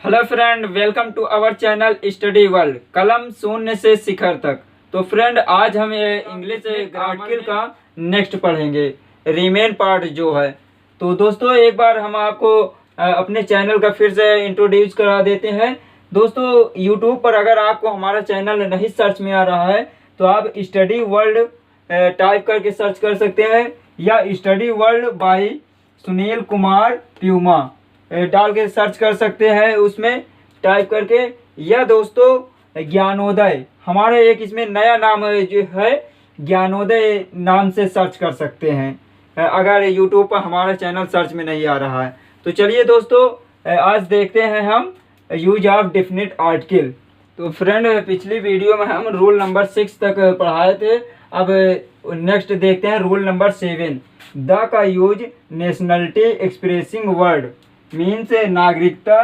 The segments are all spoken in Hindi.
Hello friend, welcome to our channel study world, कलम शून्य से शिखर तक। तो फ्रेंड, आज हम ये इंग्लिश आर्टिकल का नेक्स्ट पढ़ेंगे, रीमेन पार्ट जो है। तो दोस्तों, एक बार हम आपको अपने चैनल का फिर से इंट्रोड्यूस करा देते हैं। दोस्तों, यूट्यूब पर अगर आपको हमारा चैनल नहीं सर्च में आ रहा है तो आप स्टडी वर्ल्ड टाइप करके सर्च कर सकते हैं, या study world by Sunil Kumar Puma डाल के सर्च कर सकते हैं, उसमें टाइप करके। या दोस्तों, ज्ञानोदय हमारे एक इसमें नया नाम है जो है ज्ञानोदय नाम से सर्च कर सकते हैं अगर यूट्यूब पर हमारा चैनल सर्च में नहीं आ रहा है। तो चलिए दोस्तों, आज देखते हैं हम यूज ऑफ डेफिनेट आर्टिकल। तो फ्रेंड, पिछली वीडियो में हम रूल नंबर 6 तक पढ़ाए थे। अब नेक्स्ट देखते हैं रूल नंबर 7। द का use nationality expressing word means नागरिकता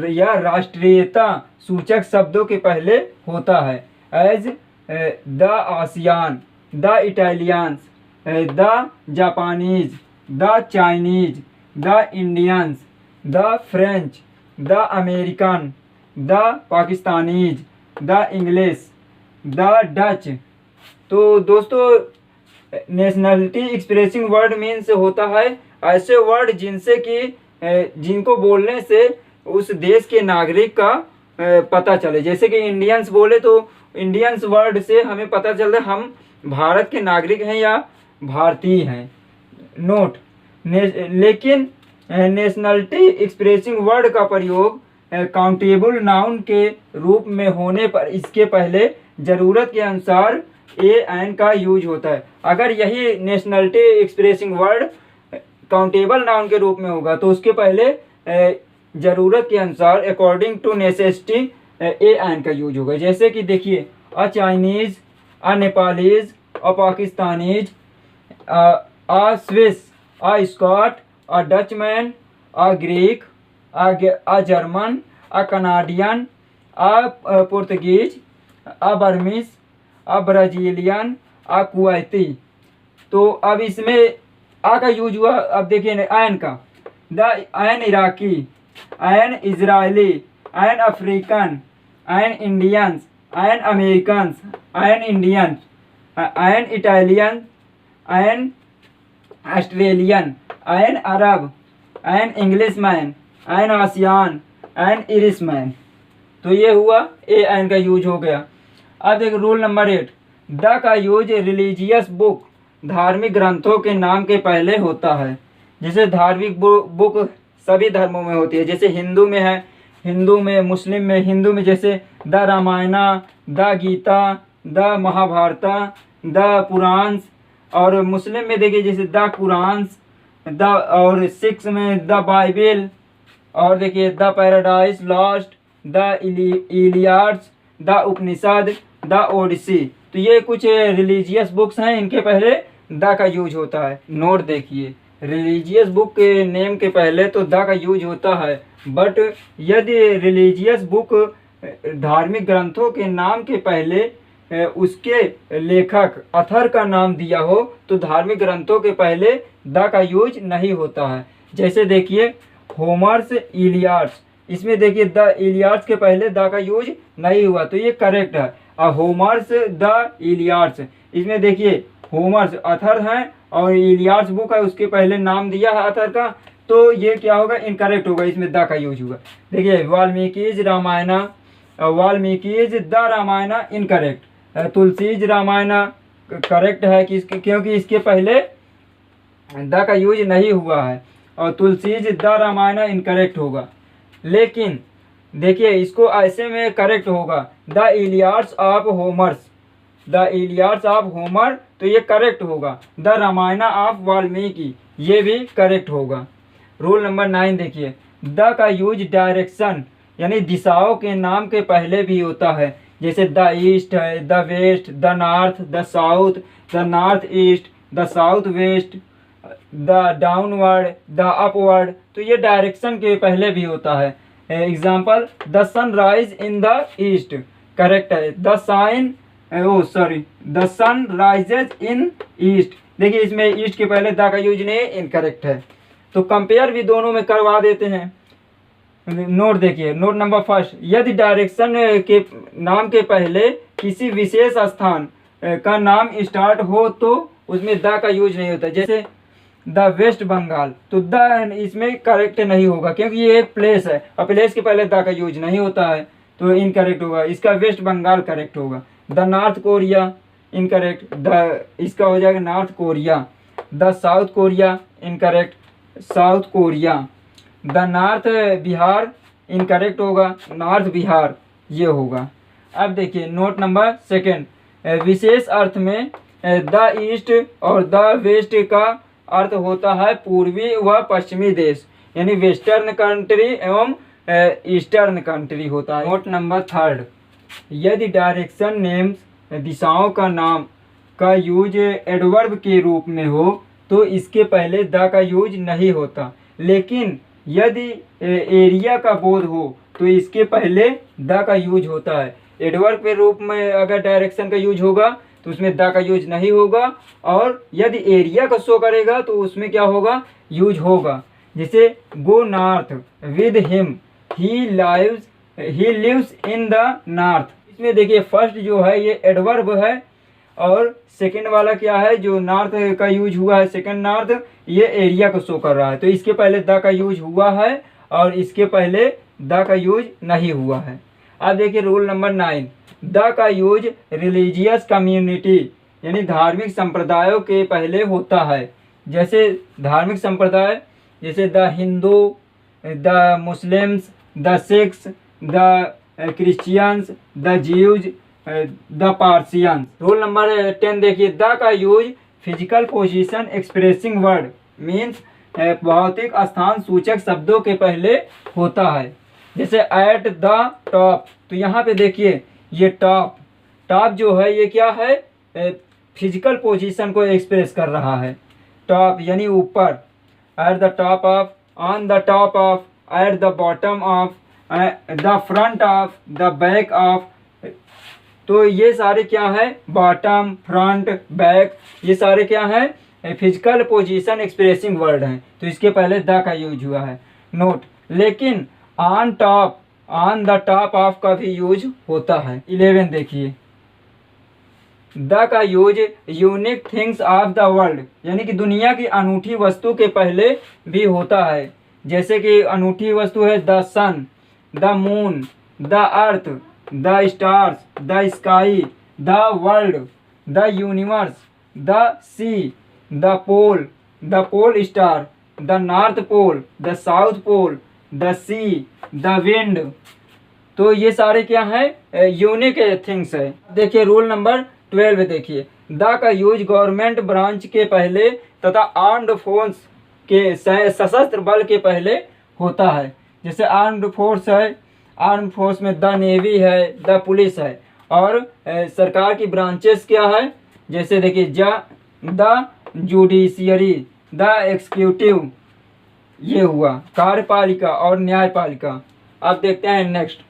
या राष्ट्रीयता सूचक शब्दों के पहले होता है। As the Asians, the Italians, the Japanese, the Chinese, the Indians, the French, the American, the Pakistanis, the English, the Dutch. तो दोस्तों, नेशनलिटी एक्सप्रेसिंग वर्ड मीन्स होता है ऐसे वर्ड जिनको बोलने से उस देश के नागरिक का पता चले। जैसे कि इंडियंस बोले तो इंडियंस वर्ड से हमें पता चलता है हम भारत के नागरिक हैं या भारतीय हैं। नोट, लेकिन नेशनलिटी एक्सप्रेसिंग वर्ड का प्रयोग काउंटेबल नाउन के रूप में होने पर इसके पहले ज़रूरत के अनुसार एन का यूज होता है। अगर यही nationality expressing word countable noun के रूप में होगा तो उसके पहले ज़रूरत के अनुसार अकॉर्डिंग टू नेसेसिटी एन का यूज होगा। जैसे कि देखिए, a Chinese, a Nepalese, a Pakistanis, a Swiss, a Scot, a Dutchman, a Greek, a German, a Canadian, a Portuguese, a Burmese, a Brazilian, a Kuwaiti. तो अब इसमें आ का यूज हुआ। अब देखिए एन का, the an Iraqi, an Israeli, an African, an Indians, an American, an Indian, an Italian, an Australian, an Arab, an Englishman, an Asian, an Irishman. तो ये हुआ एन का यूज हो गया। अब देखो रूल नंबर 8। द का यूज रिलीजियस बुक धार्मिक ग्रंथों के नाम के पहले होता है। जैसे धार्मिक बुक सभी धर्मों में होती है। जैसे हिंदू में है, हिंदू में, मुस्लिम में, हिंदू में जैसे the Ramayana, the Gita, the Mahabharata, the Purana. और मुस्लिम में देखिए जैसे द कुरान, द, और सिक्स में द बाइबल, और देखिए the Paradise Lost, the Iliads, the Upanishad, the Odyssey. तो ये कुछ रिलीजियस बुक्स हैं, इनके पहले द का यूज होता है। नोट देखिए, रिलीजियस बुक के नेम के पहले तो द का यूज होता है, बट यदि रिलीजियस बुक धार्मिक ग्रंथों के नाम के पहले उसके लेखक अथर का नाम दिया हो तो धार्मिक ग्रंथों के पहले द का यूज नहीं होता है। जैसे देखिए होमर्स इलियाड्स, इसमें देखिए द इलियाड्स के पहले द का यूज नहीं हुआ, तो ये करेक्ट है। होमर्स द इलियाड्स, इसमें देखिए होमर्स अथर हैं और इलियाड्स बुक है, उसके पहले नाम दिया है अथर का, तो ये क्या होगा, इनकरेक्ट होगा, इसमें द का यूज होगा। देखिए Valmiki's Ramayana, Valmiki's the Ramayana incorrect. Tulsi's Ramayana correct है क्योंकि इसके पहले द का यूज नहीं हुआ है, और तुलसीज द रामायणा इनकरेक्ट होगा। लेकिन देखिए इसको ऐसे में करेक्ट होगा, the Iliads of Homer's, the Iliads of Homer, तो ये करेक्ट होगा। द रामायणा ऑफ वाल्मीकि, ये भी करेक्ट होगा। रूल नंबर 9 देखिए, द का यूज डायरेक्शन यानी दिशाओं के नाम के पहले भी होता है। जैसे द ईस्ट है, the west, the north, the south, the north east, the south west, the downward, the upward. तो ये डायरेक्शन के पहले भी होता है। Example, the sun rise in the east, correct है। The sun rises in east, देखिए इसमें ईस्ट के पहले द का यूज नहीं, इनकरेक्ट है। तो कंपेयर भी दोनों में करवा देते हैं। नोट देखिए, नोट नंबर फर्स्ट, यदि डायरेक्शन के नाम के पहले किसी विशेष स्थान का नाम स्टार्ट हो तो उसमें द का यूज नहीं होता। जैसे द वेस्ट बंगाल, तो द इसमें करेक्ट नहीं होगा क्योंकि ये एक प्लेस है और प्लेस के पहले द का यूज नहीं होता है, तो इनकरेक्ट होगा। इसका वेस्ट बंगाल करेक्ट होगा। The north Korea incorrect, the इसका हो जाएगा north Korea. The south Korea incorrect, south Korea. The north Bihar incorrect होगा, नॉर्थ बिहार ये होगा। अब देखिए नोट नंबर सेकेंड, विशेष अर्थ में द ईस्ट और द वेस्ट का अर्थ होता है पूर्वी व पश्चिमी देश, यानी वेस्टर्न कंट्री एवं ईस्टर्न कंट्री होता है। नोट नंबर थर्ड, यदि डायरेक्शन नेम्स दिशाओं का नाम का यूज एडवर्ब के रूप में हो तो इसके पहले द का यूज नहीं होता, लेकिन यदि एरिया का बोध हो तो इसके पहले द का यूज होता है। एडवर्ब के रूप में अगर डायरेक्शन का यूज होगा तो उसमें द का यूज नहीं होगा, और यदि एरिया का शो करेगा तो उसमें क्या होगा, यूज होगा। जैसे go north with him, he lives in the north. इसमें देखिए फर्स्ट जो है ये एडवर्ब है और सेकंड वाला क्या है, जो नॉर्थ का यूज हुआ है सेकंड नॉर्थ, ये एरिया को शो कर रहा है, तो इसके पहले द का यूज हुआ है और इसके पहले द का यूज नहीं हुआ है। अब देखिए रूल नंबर 9, द का यूज रिलीजियस कम्युनिटी यानी धार्मिक संप्रदायों के पहले होता है। जैसे धार्मिक संप्रदाय, जैसे the Hindu, the Muslims, the Sikhs, the Christians, the Jews, the Parsians. Rule number 10 देखिए, द का use physical position expressing word means भौतिक स्थान सूचक शब्दों के पहले होता है। जैसे एट द टॉप, तो यहाँ पे देखिए ये टॉप, टॉप जो है ये क्या है, फिजिकल पोजीशन को एक्सप्रेस कर रहा है। टॉप यानी ऊपर, at the top of, on the top of, at the bottom of, the front of, the back of. तो ये सारे क्या है, बॉटम, फ्रंट, बैक, ये सारे क्या है, फिजिकल पोजीशन एक्सप्रेसिंग वर्ड हैं, तो इसके पहले द का यूज हुआ है। नोट, लेकिन on top, on the top of का भी यूज होता है। 11 देखिए, द का use unique things of the world यानी कि दुनिया की अनूठी वस्तु के पहले भी होता है। जैसे कि अनूठी वस्तु है the sun, the moon, the earth, the stars, the sky, the world, the universe, the sea, the pole star, the north pole, the south pole, the sea, the wind. तो ये सारे क्या है, यूनिक थिंग्स है। देखिए रूल नंबर 12 देखिए, द का यूज गवर्नमेंट ब्रांच के पहले तथा आर्म्ड फोर्स के सशस्त्र बल के पहले होता है। जैसे आर्म्ड फोर्स है, आर्म्ड फोर्स में द नेवी है, द पुलिस है, और सरकार की ब्रांचेस क्या है, जैसे देखिए द जुडिशियरी, द एग्जीक्यूटिव, ये हुआ कार्यपालिका और न्यायपालिका। अब देखते हैं नेक्स्ट।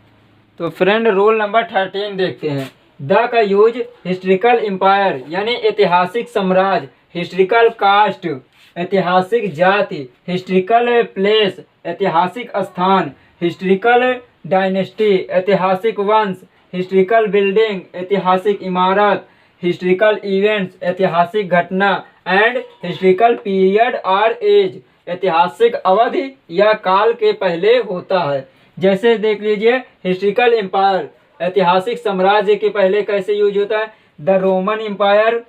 तो फ्रेंड रूल नंबर 13 देखते हैं, द का यूज हिस्ट्रिकल एम्पायर यानी ऐतिहासिक साम्राज्य, हिस्ट्रिकल कास्ट ऐतिहासिक जाति, हिस्ट्रिकल प्लेस ऐतिहासिक स्थान, हिस्ट्रिकल डायनेस्टी ऐतिहासिक वंश, हिस्ट्रिकल बिल्डिंग ऐतिहासिक इमारत, हिस्ट्रिकल इवेंट्स ऐतिहासिक घटना, एंड हिस्ट्रिकल पीरियड और एज ऐतिहासिक अवधि या काल के पहले होता है। जैसे देख लीजिए हिस्ट्रिकल एम्पायर ऐतिहासिक साम्राज्य के पहले कैसे यूज होता है, द रोमन एम्पायर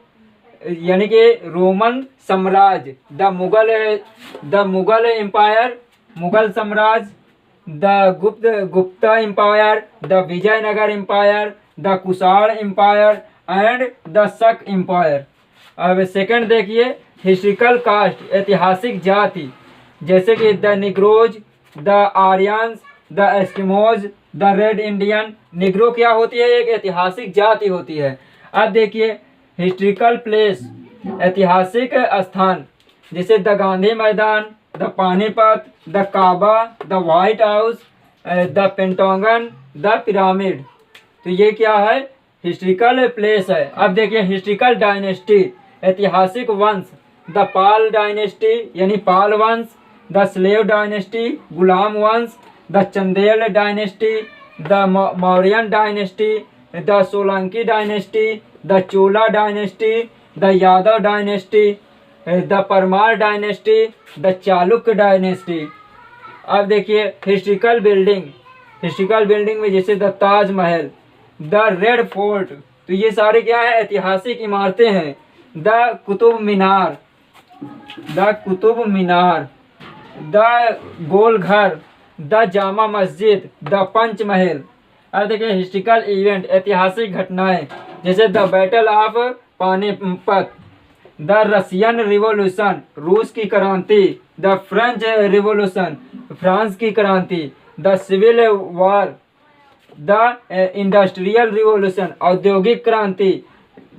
यानी कि रोमन साम्राज्य, द मुगल एम्पायर मुगल साम्राज्य, the Gupta empire, the Vijayanagar empire, the Kushan empire and the Shaka empire. अब सेकंड देखिए, हिस्ट्रिकल कास्ट ऐतिहासिक जाति, जैसे कि the Negroes, the Aryans, the Eskimos, the red Indian. Negro क्या होती है, एक ऐतिहासिक जाति होती है। अब देखिए हिस्ट्रिकल प्लेस ऐतिहासिक स्थान, जैसे the Gandhi Maidan, the Panipat, the Kaaba, the White House, the Pentagon, the pyramid. तो ये क्या है, हिस्ट्रिकल प्लेस है। अब देखिए हिस्ट्रिकल डायनेस्टी ऐतिहासिक वंश, द पाल डायनेस्टी यानी पाल वंश, द स्लेव डायनेस्टी गुलाम वंश, the Chandel dynasty, the Mauryan dynasty, the Solanki dynasty, the Chola dynasty, the Yadav dynasty, the Parmar dynasty, the Chalukya dynasty. अब देखिए हिस्ट्रिकल बिल्डिंग में जैसे the Taj Mahal, the red fort, तो ये सारे क्या है, ऐतिहासिक इमारतें हैं। The Qutub Minar, the goal घर, द जामा मस्जिद, द पंचमहल। अब देखिए हिस्ट्रिकल इवेंट, ऐतिहासिक घटनाएं, जैसे the battle of Panipat, the Russian revolution, रूस की क्रांति, द फ्रेंच रिवॉल्यूशन, फ्रांस की क्रांति, the civil war, the industrial revolution, औद्योगिक क्रांति,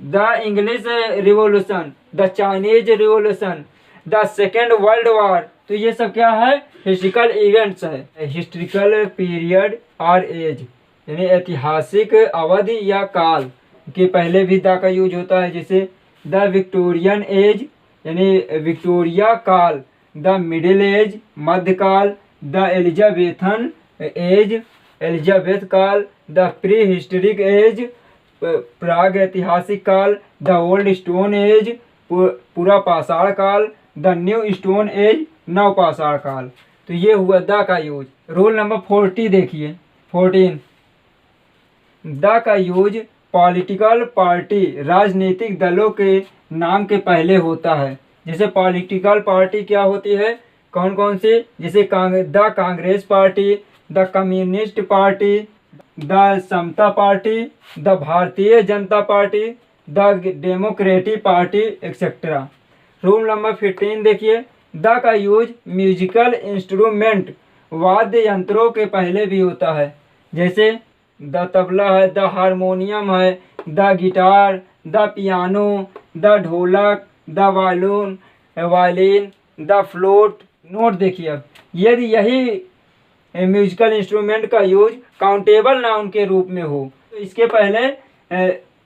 the English revolution, the Chinese revolution, the second world war. तो ये सब क्या है, हिस्ट्रिकल इवेंट्स है। हिस्ट्रिकल पीरियड और एज, यानी ऐतिहासिक अवधि या काल के पहले भी द का यूज होता है, जैसे द विक्टोरियन एज यानी विक्टोरिया काल, द मिडिल एज मध्यकाल, द एलिजाबेथन एज एलिजाबेथ काल, द प्री हिस्टोरिक एज प्राग ऐतिहासिक काल, द ओल्ड स्टोन एज पूरा पाषाण काल, द न्यू स्टोन एज नव पाषाण काल। तो ये हुआ द का यूज। रूल नंबर 40 देखिए 14, द का यूज पॉलिटिकल पार्टी राजनीतिक दलों के नाम के पहले होता है। जैसे पॉलिटिकल पार्टी क्या होती है, कौन कौन सी, जैसे the Congress party, the communist party, the Samata party, the Bharatiya Janata party, the democratic party etcetera. Rule number 15 देखिए, द का यूज म्यूजिकल इंस्ट्रूमेंट वाद्य यंत्रों के पहले भी होता है। जैसे द तबला है, द हारमोनियम है, the guitar, the piano, the dholak, the violin, the flute. Note देखिए, अब यदि यही म्यूजिकल इंस्ट्रूमेंट का यूज काउंटेबल नाउन के रूप में हो तो इसके पहले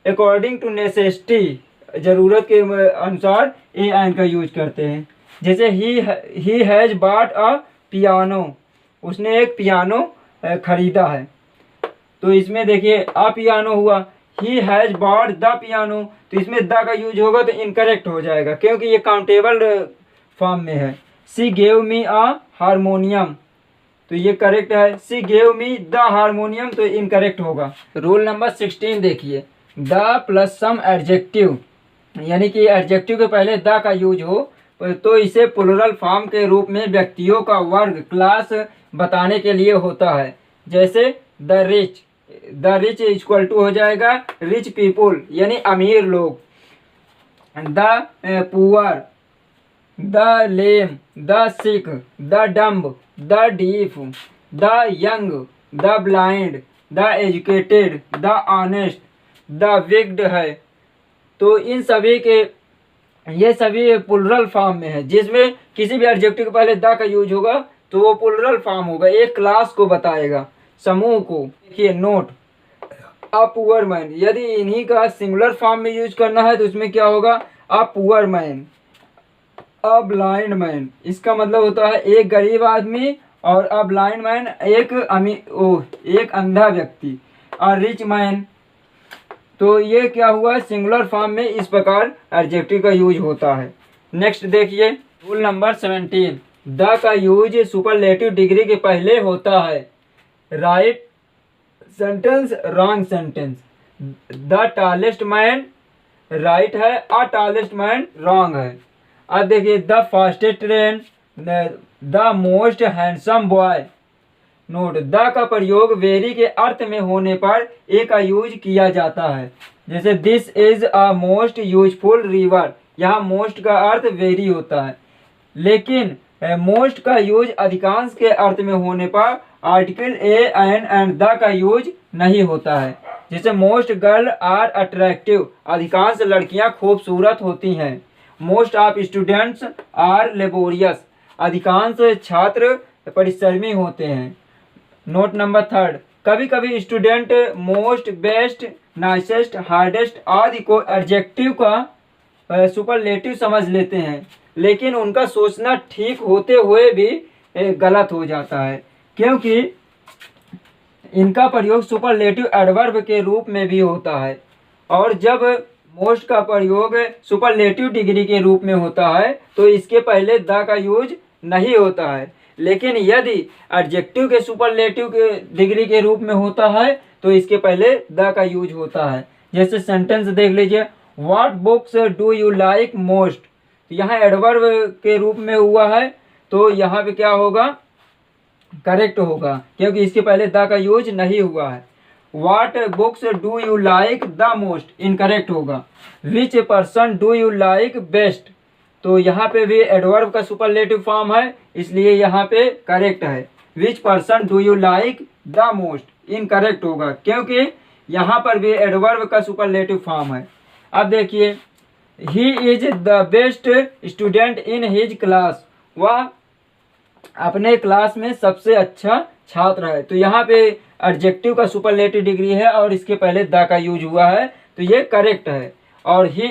अकॉर्डिंग टू नेसेसिटी, ज़रूरत के अनुसार ए एन का यूज करते हैं। जैसे he has bought a piano, उसने एक पियानो खरीदा है, तो इसमें देखिए अ पियानो हुआ, he has bought the piano, तो इसमें द का यूज होगा तो इनकरेक्ट हो जाएगा क्योंकि ये काउंटेबल फॉर्म में है। सी गेव मी अ हारमोनियम, तो ये करेक्ट है। सी गेव मी द हारमोनियम, तो इनकरेक्ट होगा। रूल नंबर 16 देखिए, द प्लस सम एडजेक्टिव, यानी कि एडजेक्टिव के पहले द का यूज हो तो इसे प्लुरल फॉर्म के रूप में व्यक्तियों का वर्ग क्लास बताने के लिए होता है। जैसे द रिच इक्वल टू हो जाएगा रिच पीपुल, यानी अमीर लोग। The poor, the lame, the sick, the dumb, the deaf, the young, the blind, the educated, the honest, the wicked है। तो इन सभी के ये सभी प्लुरल फॉर्म में है, जिसमें किसी भी एडजेक्टिव के पहले द का यूज होगा तो वो प्लुरल फॉर्म होगा, एक क्लास को बताएगा, समूह को। देखिए नोट, अ पुअर मैन, यदि इन्हीं का सिंगुलर फॉर्म में यूज करना है तो इसमें क्या होगा, a poor man. A blind man, इसका मतलब होता है एक गरीब आदमी, और अ ब्लाइंड मैन एक अंधा व्यक्ति। अ रिच मैन, तो ये क्या हुआ, सिंगुलर फॉर्म में इस प्रकार एडजेक्टिव का यूज होता है। नेक्स्ट देखिए रूल नंबर 17, द का यूज सुपरलेटिव डिग्री के पहले होता है। Right sentence, wrong sentence. The tallest man right है, अ टॉलेस्ट मैन रॉन्ग है। अब देखिए the fastest train, the most handsome boy. Note, the का प्रयोग वेरी के अर्थ में होने पर ए का यूज किया जाता है। जैसे this is a most useful river, यहाँ मोस्ट का अर्थ वेरी होता है, लेकिन मोस्ट का यूज अधिकांश के अर्थ में होने पर article a an and the का यूज नहीं होता है। जैसे मोस्ट गर्ल आर अट्रैक्टिव, अधिकांश लड़कियां खूबसूरत होती हैं। Most of students are laborious, अधिकांश छात्र परिश्रमी होते हैं। नोट नंबर 3, कभी कभी student most, best, nicest, hardest आदि को एडजेक्टिव का सुपरलेटिव समझ लेते हैं, लेकिन उनका सोचना ठीक होते हुए भी गलत हो जाता है। क्योंकि इनका प्रयोग सुपरलेटिव एडवर्ब के रूप में भी होता है। और जब मोस्ट का प्रयोग सुपरलेटिव डिग्री के रूप में होता है तो इसके पहले द का यूज नहीं होता है। लेकिन यदि एडजेक्टिव के सुपरलेटिव के डिग्री के रूप में होता है तो इसके पहले द का यूज होता है। जैसे सेंटेंस देख लीजिए, what books do you like most. तो यहाँ एडवर्ब के रूप में हुआ है तो यहाँ पे क्या होगा, करेक्ट होगा, क्योंकि इसके पहले द का यूज नहीं हुआ है। What books do you like the most, incorrect होगा। Which person do you like best, तो यहाँ पे भी एडवर्ब का सुपरलेटिव फॉर्म है, इसलिए यहाँ पे करेक्ट है। विच person do you like the most, incorrect होगा, क्योंकि यहाँ पर भी एडवर्ब का सुपरलेटिव फॉर्म है। अब देखिए, he is the best student in his class, वह अपने क्लास में सबसे अच्छा छात्र है। तो यहाँ पे एडजेक्टिव का सुपरलेटिव डिग्री है और इसके पहले द का यूज हुआ है, तो ये करेक्ट है। और he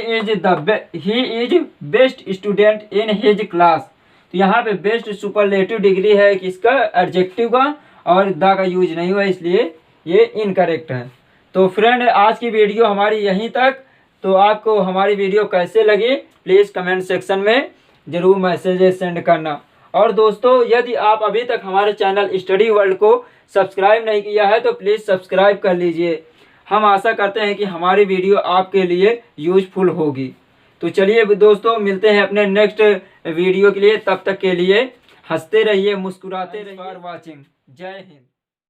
is best student in his class, तो यहाँ पे बेस्ट सुपरलेटिव डिग्री है किसका, एडजेक्टिव का, और द का यूज नहीं हुआ, इसलिए ये इनकरेक्ट है। तो फ्रेंड, आज की वीडियो हमारी यहीं तक। तो आपको हमारी वीडियो कैसे लगी प्लीज़ कमेंट सेक्शन में ज़रूर मैसेज सेंड करना। और दोस्तों, यदि आप अभी तक हमारे चैनल स्टडी वर्ल्ड को सब्सक्राइब नहीं किया है तो प्लीज़ सब्सक्राइब कर लीजिए। हम आशा करते हैं कि हमारी वीडियो आपके लिए यूजफुल होगी। तो चलिए दोस्तों, मिलते हैं अपने नेक्स्ट वीडियो के लिए। तब तक के लिए हंसते रहिए, मुस्कुराते रहिए। For watching. जय हिंद।